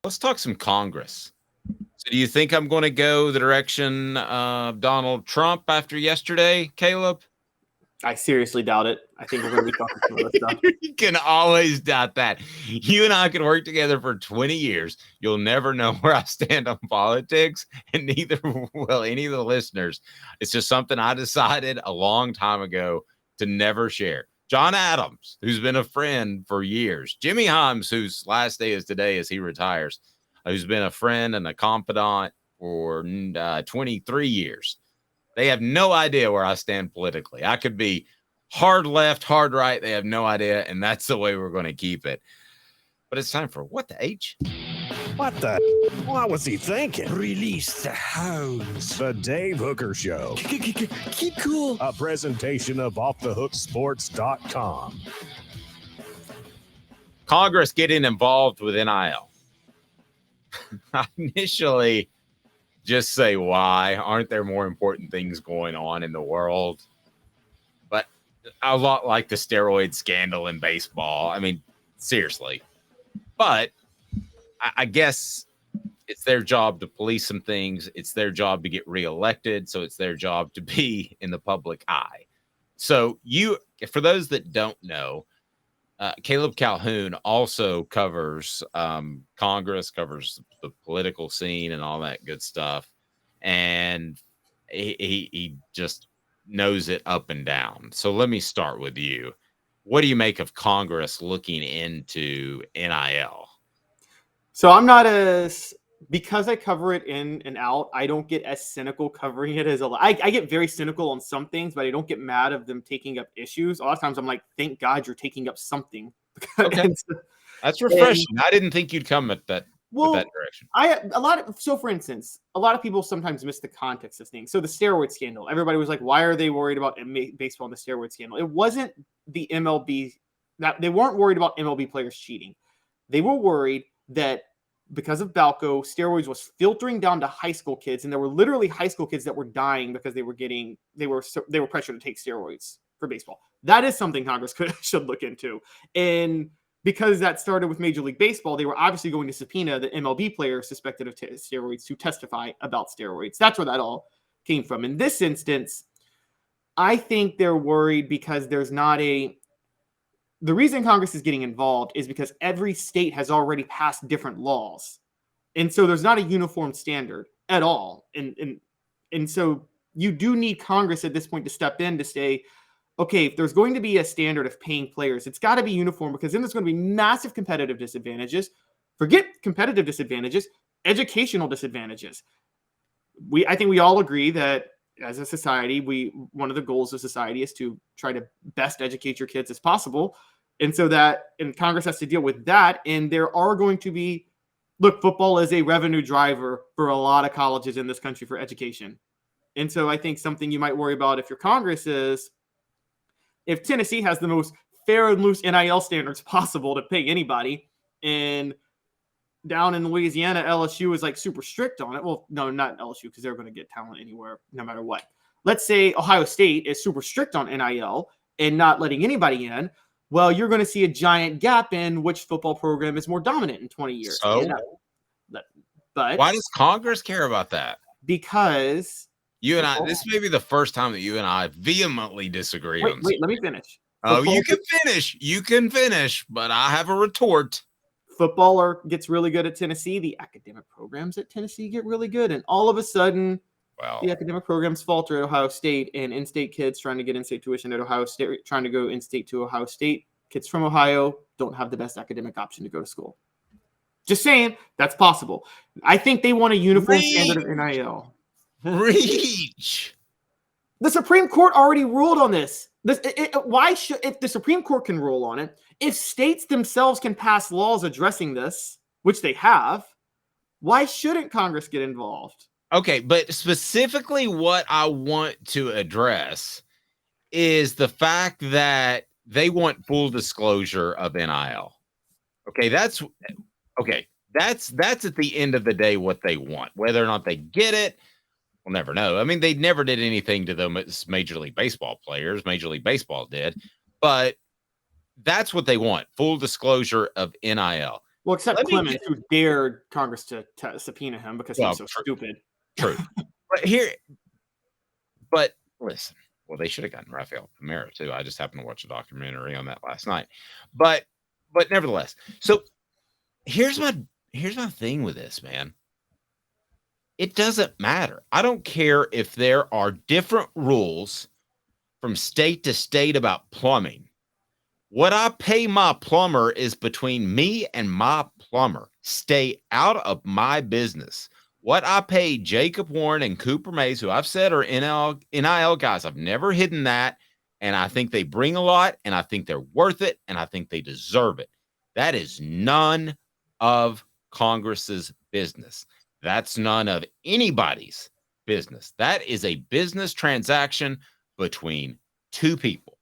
Let's talk some Congress. So do you think I'm going to go the direction of Donald Trump after yesterday, Caleb? I seriously doubt it. I think we're going to be talking some other stuff. You can always doubt that. You and I could work together for 20 years. You'll never know where I stand on politics, and neither will any of the listeners. It's just something I decided a long time ago to never share. John Adams, who's been a friend for years, Jimmy Himes, whose last day is today as he retires, who's been a friend and a confidant for 23 years. They have no idea where I stand politically. I could be hard left, hard right. They have no idea, and that's the way we're going to keep it. But it's time for What the H? What the? What was he thinking? Release the hounds. The Dave Hooker Show. Keep cool. A presentation of OffTheHookSports.com. Congress getting involved with NIL. I initially just say why. Aren't there more important things going on in the world? But a lot like the steroid scandal in baseball. I mean, seriously. But I guess it's their job to police some things. It's their job to get reelected. So it's their job to be in the public eye. So for those that don't know, Caleb Calhoun also covers Congress, covers the political scene and all that good stuff. And he just knows it up and down. So let me start with you. What do you make of Congress looking into NIL? So I'm not because I cover it in and out, I don't get as cynical covering it as I get very cynical on some things, but I don't get mad of them taking up issues. A lot of times I'm like, thank God you're taking up something. Okay. That's refreshing. I didn't think you'd come at that. That direction. So for instance, a lot of people sometimes miss the context of things. So the steroid scandal, everybody was like, why are they worried about baseball and the steroid scandal? It wasn't the MLB that they weren't worried about MLB players cheating. They were worried that because of Balco, steroids was filtering down to high school kids, and there were literally high school kids that were dying because they were pressured to take steroids for baseball. That is something Congress should look into. And because that started with Major League Baseball, they were obviously going to subpoena the MLB players suspected of steroids to testify about steroids. That's where that all came from. In this instance, I think they're worried because there's not the reason Congress is getting involved is because every state has already passed different laws. And so there's not a uniform standard at all. And so you do need Congress at this point to step in to say, okay, if there's going to be a standard of paying players, it's got to be uniform, because then there's going to be massive competitive disadvantages. Forget competitive disadvantages, educational disadvantages. I think we all agree that as a society, one of the goals of society is to try to best educate your kids as possible. And so and Congress has to deal with that. And there are going to be, football is a revenue driver for a lot of colleges in this country for education. And so I think something you might worry about if your Congress is, if Tennessee has the most fair and loose NIL standards possible to pay anybody, and down in Louisiana, LSU is like super strict on it. Well, no, not LSU, because they're going to get talent anywhere, no matter what. Let's say Ohio State is super strict on NIL and not letting anybody in. Well, you're going to see a giant gap in which football program is more dominant in 20 years. So, but why does Congress care about that? Because you and I, this may be the first time that you and I vehemently disagree. Wait, let me finish. Oh, you can finish. You can finish, but I have a retort. Footballer gets really good at Tennessee. The academic programs at Tennessee get really good. And all of a sudden, the academic programs falter at Ohio State, and in-state kids trying to get in-state tuition at Ohio State, trying to go in-state to Ohio State. Kids from Ohio don't have the best academic option to go to school. Just saying, that's possible. I think they want a uniform standard of NIL. Reach. The Supreme Court already ruled on this. If the Supreme Court can rule on it, if states themselves can pass laws addressing this, which they have, why shouldn't Congress get involved? Okay, but specifically what I want to address is the fact that they want full disclosure of NIL. Okay, that's at the end of the day what they want. Whether or not they get it, we'll never know. I mean, they never did anything to those Major League Baseball players. Major League Baseball did. But that's what they want, full disclosure of NIL. Well, except Let me Clemens, get- who dared Congress to subpoena him because he was so stupid. True. But listen, well, they should have gotten Rafael Camara too. I just happened to watch a documentary on that last night. But nevertheless, so here's my thing with this, man. It doesn't matter. I don't care if there are different rules from state to state about plumbing. What I pay my plumber is between me and my plumber. Stay out of my business. What I pay Jacob Warren and Cooper Mays, who I've said are NIL guys, I've never hidden that. And I think they bring a lot, and I think they're worth it, and I think they deserve it. That is none of Congress's business. That's none of anybody's business. That is a business transaction between two people.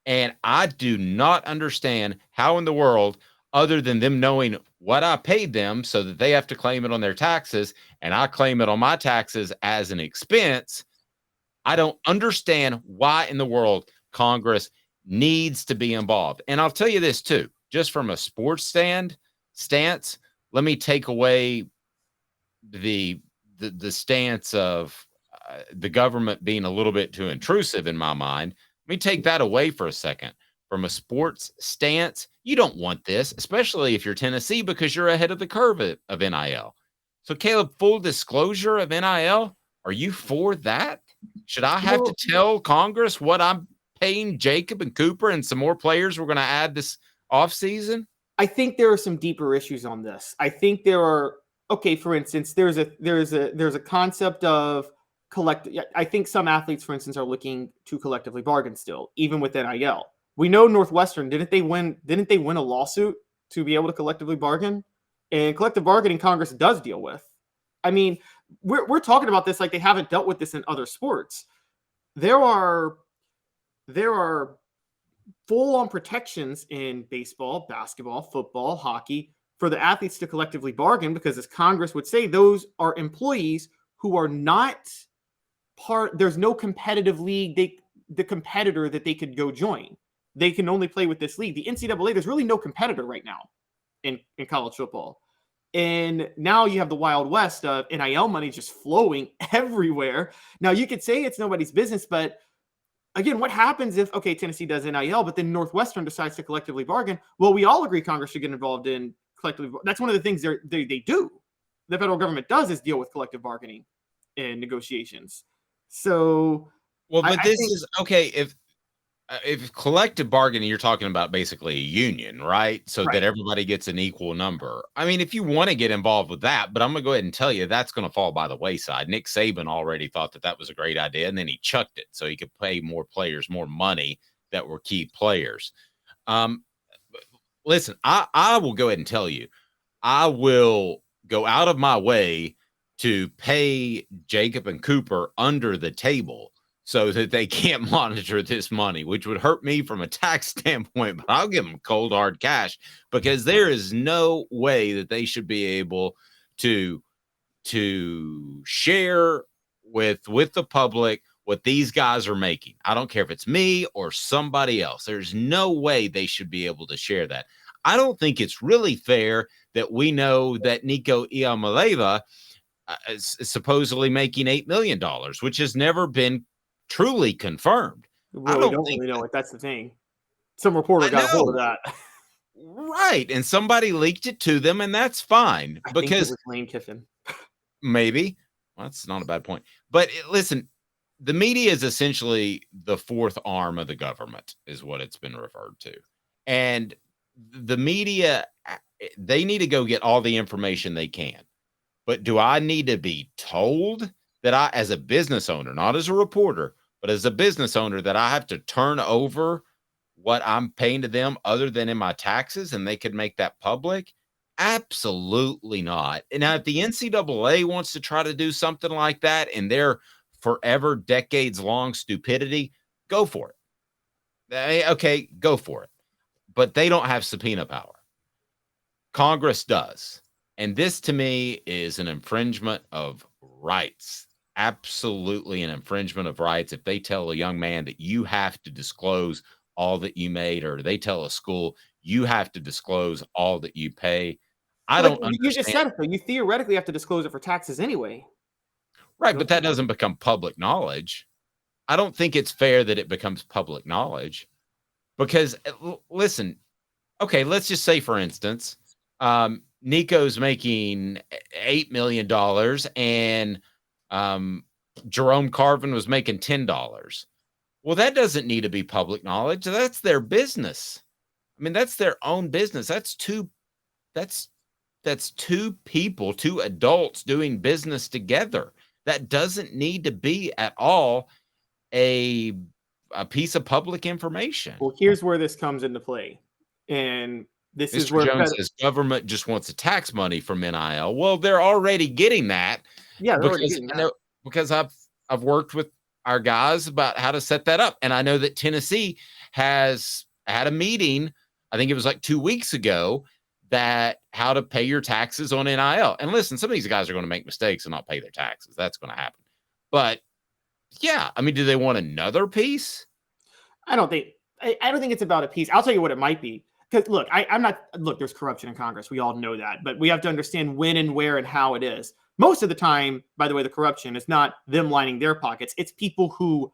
And I do not understand how in the world, other than them knowing what I paid them so that they have to claim it on their taxes and I claim it on my taxes as an expense, I don't understand why in the world Congress needs to be involved. And I'll tell you this too, just from a sports stance, let me take away the stance of the government being a little bit too intrusive in my mind. Let me take that away for a second. From a sports stance, you don't want this, especially if you're Tennessee, because you're ahead of the curve of NIL. So, Caleb, full disclosure of NIL, are you for that? Should I have to tell Congress what I'm paying Jacob and Cooper and some more players we're going to add this offseason? I think there are some deeper issues on this. I think there are, okay, for instance, there's a concept of collective. I think some athletes, for instance, are looking to collectively bargain still, even with NIL. We know Northwestern, didn't they win a lawsuit to be able to collectively bargain? And collective bargaining Congress does deal with. I mean, we're talking about this like they haven't dealt with this in other sports. There are full-on protections in baseball, basketball, football, hockey for the athletes to collectively bargain because, as Congress would say, those are employees who are not part. There's no competitive league. The competitor that they could go join. They can only play with this league. The NCAA, there's really no competitor right now in college football. And now you have the Wild West of NIL money just flowing everywhere. Now, you could say it's nobody's business, but again, what happens if, okay, Tennessee does NIL, but then Northwestern decides to collectively bargain? Well, we all agree Congress should get involved in collectively. That's one of the things they do. The federal government does is deal with collective bargaining and negotiations. So, well, but this is okay. If collective bargaining, you're talking about basically a union, right? So that everybody gets an equal number. I mean, if you want to get involved with that, but I'm going to go ahead and tell you that's going to fall by the wayside. Nick Saban already thought that was a great idea, and then he chucked it so he could pay more players more money that were key players. Listen, I will go ahead and tell you, I will go out of my way to pay Jacob and Cooper under the table so that they can't monitor this money, which would hurt me from a tax standpoint, but I'll give them cold hard cash because there is no way that they should be able to share with the public what these guys are making. I don't care if it's me or somebody else. There's no way they should be able to share that. I don't think it's really fair that we know that Nico Iamaleava is supposedly making $8 million, which has never been truly confirmed. Well, we don't really know it. That's the thing. Some reporter got a hold of that. Right. And somebody leaked it to them, and that's fine. I because think it was Lane Kiffin. Maybe. Well, that's not a bad point. But listen, the media is essentially the fourth arm of the government, is what it's been referred to. And the media, they need to go get all the information they can. But do I need to be told that I, as a business owner, not as a reporter, but as a business owner, that I have to turn over what I'm paying to them other than in my taxes and they could make that public? Absolutely not. And now if the NCAA wants to try to do something like that in their forever, decades long stupidity, go for it. Okay, go for it. But they don't have subpoena power. Congress does. And this to me is an infringement of rights. Absolutely an infringement of rights. If they tell a young man that you have to disclose all that you made, or they tell a school you have to disclose all that you pay. I But don't like, you just understand. said it, though. You theoretically have to disclose it for taxes anyway. Right, but that doesn't become public knowledge. I don't think it's fair that it becomes public knowledge because listen, okay, let's just say for instance, Nico's making $8 million and Jerome Carvin was making $10. Well, that doesn't need to be public knowledge. That's their business. I mean, that's their own business. That's two people, two adults doing business together. That doesn't need to be at all a piece of public information. Well, here's where this comes into play. And this is Mr. where Jones says government just wants to tax money from NIL. Well, they're already getting that. Yeah, they're already because getting I know, that. because I've worked with our guys about how to set that up. And I know that Tennessee has had a meeting, I think it was like 2 weeks ago, that how to pay your taxes on NIL. And listen, some of these guys are going to make mistakes and not pay their taxes. That's going to happen. But yeah, I mean, do they want another piece? I don't think it's about a piece. I'll tell you what it might be. Because look, there's corruption in Congress. We all know that. But we have to understand when and where and how it is. Most of the time, by the way, the corruption is not them lining their pockets. It's people who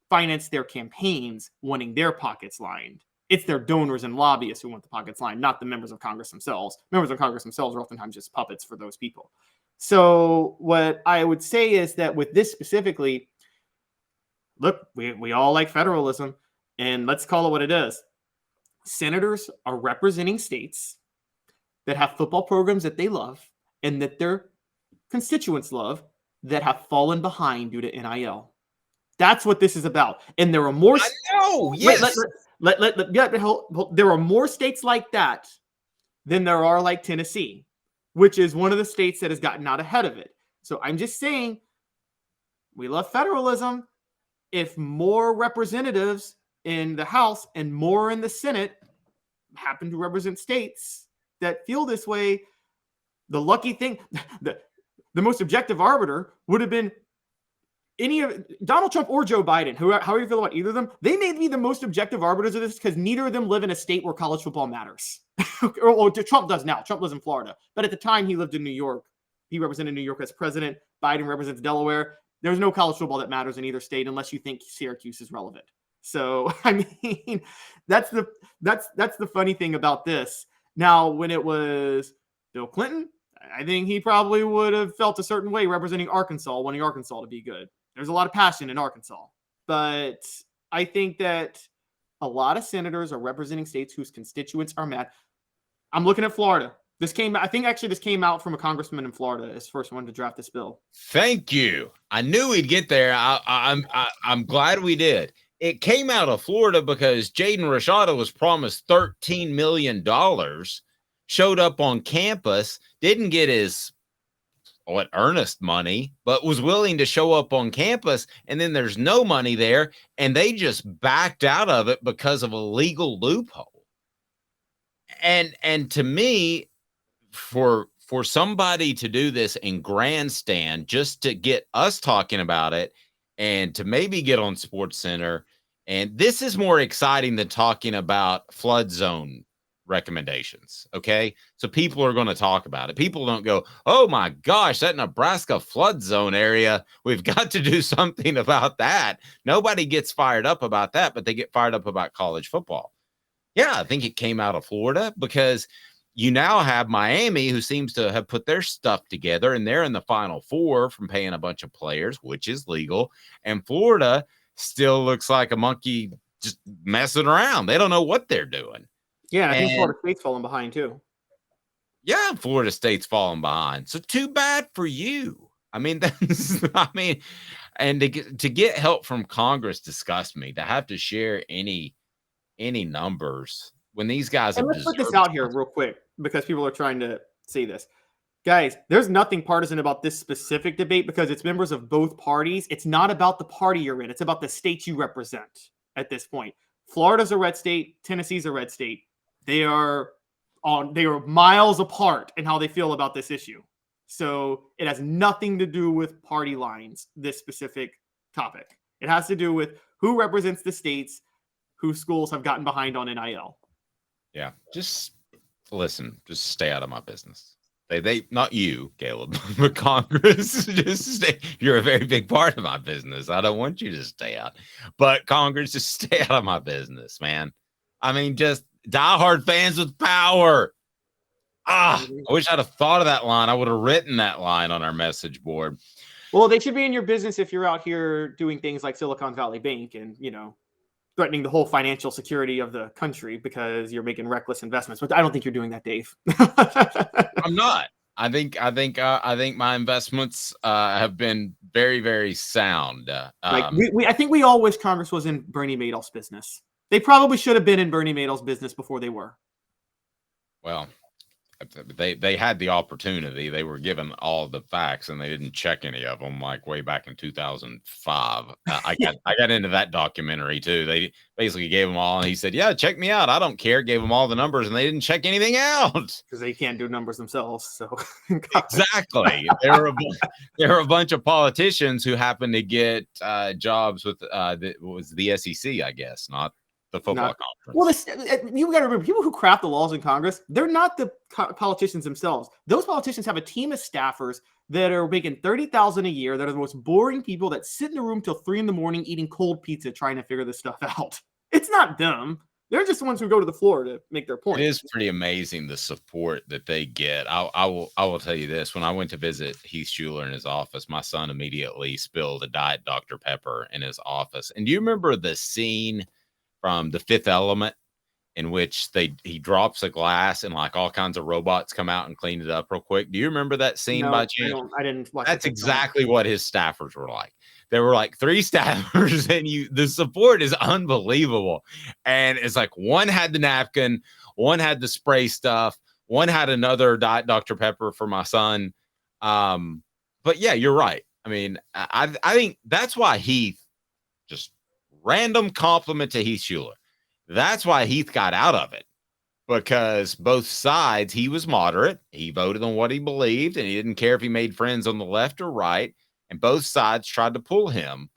finance their campaigns wanting their pockets lined. It's their donors and lobbyists who want the pockets lined, not the members of Congress themselves. Members of Congress themselves are oftentimes just puppets for those people. So what I would say is that with this specifically, look, we all like federalism, and let's call it what it is. Senators are representing states that have football programs that they love and that their constituents love that have fallen behind due to NIL. That's what this is about. And there are more. I know. Yes. There are more states like that than there are like Tennessee, which is one of the states that has gotten out ahead of it. So I'm just saying, we love federalism. If more representatives in the House and more in the Senate happen to represent states that feel this way, the lucky thing, the most objective arbiter would have been any of Donald Trump or Joe Biden, however you feel about either of them. They may be the most objective arbiters of this because neither of them live in a state where college football matters. or Trump does now. Trump lives in Florida. But at the time he lived in New York, he represented New York as president. Biden represents Delaware. There's no college football that matters in either state unless you think Syracuse is relevant. So, I mean, that's the funny thing about this. Now, when it was Bill Clinton, I think he probably would have felt a certain way representing Arkansas, wanting Arkansas to be good. There's a lot of passion in Arkansas. But I think that a lot of senators are representing states whose constituents are mad. I'm looking at Florida. This came out from a congressman in Florida as first one to draft this bill. Thank you. I knew we'd get there. I'm glad we did. It came out of Florida because Jaden Rashada was promised $13 million, showed up on campus, didn't get his earnest money, but was willing to show up on campus, and then there's no money there, and they just backed out of it because of a legal loophole. And to me, for somebody to do this in grandstand just to get us talking about it and to maybe get on Sports Center, and this is more exciting than talking about flood zone recommendations. Okay. So people are going to talk about it. People don't go, oh my gosh, that Nebraska flood zone area, we've got to do something about that. Nobody gets fired up about that, but they get fired up about college football. Yeah, I think it came out of Florida because you now have Miami, who seems to have put their stuff together, and they're in the Final Four from paying a bunch of players, which is legal. And Florida still looks like a monkey just messing around. They don't know what they're doing. Yeah, I think Florida State's falling behind too. Yeah, Florida State's falling behind. So too bad for you. I mean, and to get help from Congress disgusts me. To have to share any numbers when these guys and have let's put this out here real quick because people are trying to see this. Guys, there's nothing partisan about this specific debate because it's members of both parties. It's not about the party you're in. It's about the state you represent at this point. Florida's a red state. Tennessee's a red state. They are miles apart in how they feel about this issue. So it has nothing to do with party lines, this specific topic. It has to do with who represents the states whose schools have gotten behind on NIL. Yeah. Just listen, just stay out of my business. They not you, Caleb, but Congress. Just stay. You're a very big part of my business. I don't want you to stay out, but Congress, just stay out of my business, man. I mean, just diehard fans with power. I wish I'd have thought of that line. I would have written that line on our message board. Well, they should be in your business if you're out here doing things like Silicon Valley Bank and, threatening the whole financial security of the country because you're making reckless investments. But I don't think you're doing that, Dave. I'm not. I think my investments have been very, very sound. I think we all wish Congress was in Bernie Madoff's business. They probably should have been in Bernie Madoff's business before they were. Well, they had the opportunity. They were given all the facts, and they didn't check any of them. Like way back in 2005, I got into that documentary too. They basically gave them all, and he said, "Yeah, check me out. I don't care." Gave them all the numbers, and they didn't check anything out because they can't do numbers themselves. So exactly, there were a bunch of politicians who happened to get jobs with was the SEC, I guess, not the football conference. Well, you got to remember, people who craft the laws in Congress, they're not the politicians themselves. Those politicians have a team of staffers that are making $30,000 a year, that are the most boring people that sit in a room till 3 a.m. eating cold pizza trying to figure this stuff out. It's not them. They're just the ones who go to the floor to make their point. It is pretty amazing the support that they get. I will tell you this. When I went to visit Heath Schuler in his office, my son immediately spilled a Diet Dr. Pepper in his office. And do you remember the scene from The Fifth Element in which he drops a glass and like all kinds of robots come out and clean it up real quick? Do you remember that scene by chance? I didn't watch. That's exactly what his staffers were like. There were like 3 staffers, and the support is unbelievable. And it's like one had the napkin, one had the spray stuff, one had another Diet Dr. Pepper for my son. But yeah, you're right. I mean, I think that's why Heath, just random compliment to Heath Schuler. That's why Heath got out of it, because both sides, he was moderate. He voted on what he believed, and he didn't care if he made friends on the left or right. And both sides tried to pull him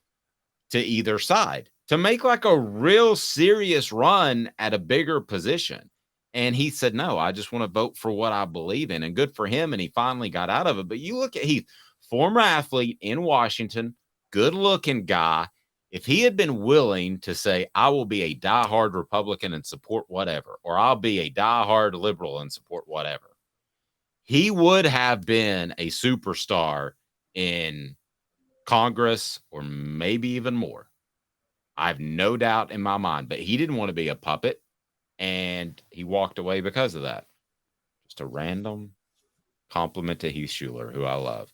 to either side to make like a real serious run at a bigger position. And he said, no, I just want to vote for what I believe in. And good for him. And he finally got out of it. But you look at Heath, former athlete in Washington, good looking guy. If he had been willing to say, I will be a diehard Republican and support whatever, or I'll be a diehard liberal and support whatever, he would have been a superstar in Congress, or maybe even more. I have no doubt in my mind, but he didn't want to be a puppet, and he walked away because of that. Just a random compliment to Heath Schuler, who I love.